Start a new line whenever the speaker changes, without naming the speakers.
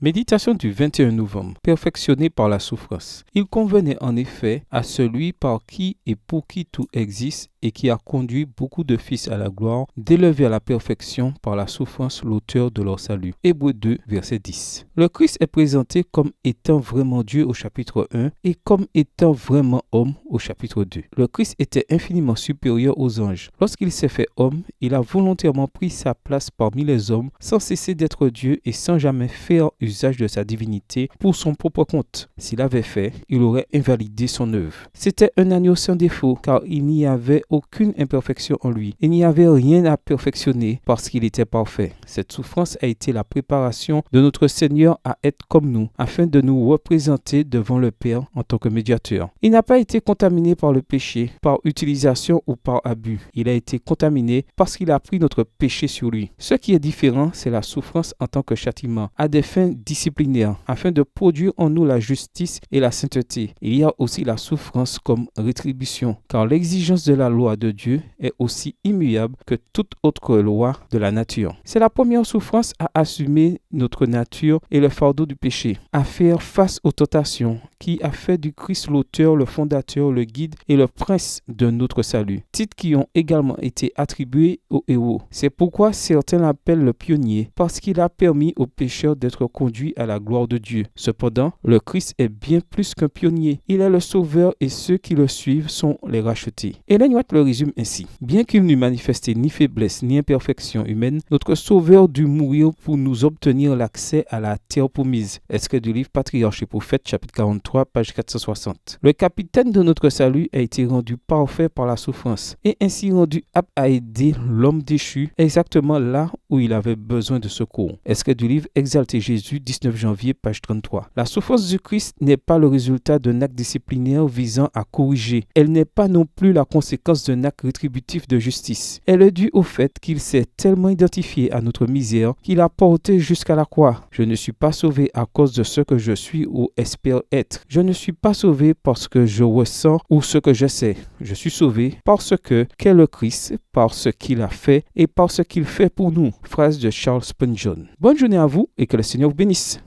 Méditation du 21 novembre. Perfectionné par la souffrance. Il convenait en effet à celui par qui et pour qui tout existe et qui a conduit beaucoup de fils à la gloire, d'élever à la perfection par la souffrance l'auteur de leur salut. Hébreux 2, verset 10. Le Christ est présenté comme étant vraiment Dieu au chapitre 1 et comme étant vraiment homme au chapitre 2. Le Christ était infiniment supérieur aux anges. Lorsqu'il s'est fait homme, il a volontairement pris sa place parmi les hommes sans cesser d'être Dieu et sans jamais faire usage de sa divinité pour son propre compte. S'il avait fait, il aurait invalidé son œuvre. C'était un agneau sans défaut, car il n'y avait aucune imperfection en lui. Il n'y avait rien à perfectionner parce qu'il était parfait. Cette souffrance a été la préparation de notre Seigneur à être comme nous, afin de nous représenter devant le Père en tant que médiateur. Il n'a pas été contaminé par le péché, par utilisation ou par abus. Il a été contaminé parce qu'il a pris notre péché sur lui. Ce qui est différent, c'est la souffrance en tant que châtiment, à des fins disciplinaires, afin de produire en nous la justice et la sainteté. Il y a aussi la souffrance comme rétribution, car l'exigence de la loi de Dieu est aussi immuable que toute autre loi de la nature. C'est la première souffrance à assumer notre nature et le fardeau du péché, à faire face aux tentations, qui a fait du Christ l'auteur, le fondateur, le guide et le prince de notre salut. Titres qui ont également été attribués au héros. C'est pourquoi certains l'appellent le pionnier, parce qu'il a permis aux pécheurs d'être conduits à la gloire de Dieu. Cependant, le Christ est bien plus qu'un pionnier. Il est le sauveur et ceux qui le suivent sont les rachetés. Ellen White le résume ainsi. Bien qu'il n'eût manifesté ni faiblesse ni imperfection humaine, notre sauveur dut mourir pour nous obtenir l'accès à la terre promise. Extrait du livre Patriarches et Prophètes, chapitre 43, page 460. Le capitaine de notre salut a été rendu parfait par la souffrance et ainsi rendu apte à aider l'homme déchu exactement là où il avait besoin de secours. Extrait du livre Exalter Jésus, 19 janvier, page 33. La souffrance du Christ n'est pas le résultat d'un acte disciplinaire visant à corriger. Elle n'est pas non plus la conséquence d'un acte rétributif de justice. Elle est due au fait qu'il s'est tellement identifié à notre misère qu'il a porté jusqu'à la croix. Je ne suis pas sauvé à cause de ce que je suis ou espère être. Je ne suis pas sauvé parce que je ressens ou ce que je sais. Je suis sauvé parce qu'est le Christ, par ce qu'il a fait et par ce qu'il fait pour nous. Phrase de Charles Spurgeon. Bonne journée à vous et que le Seigneur vous bénisse.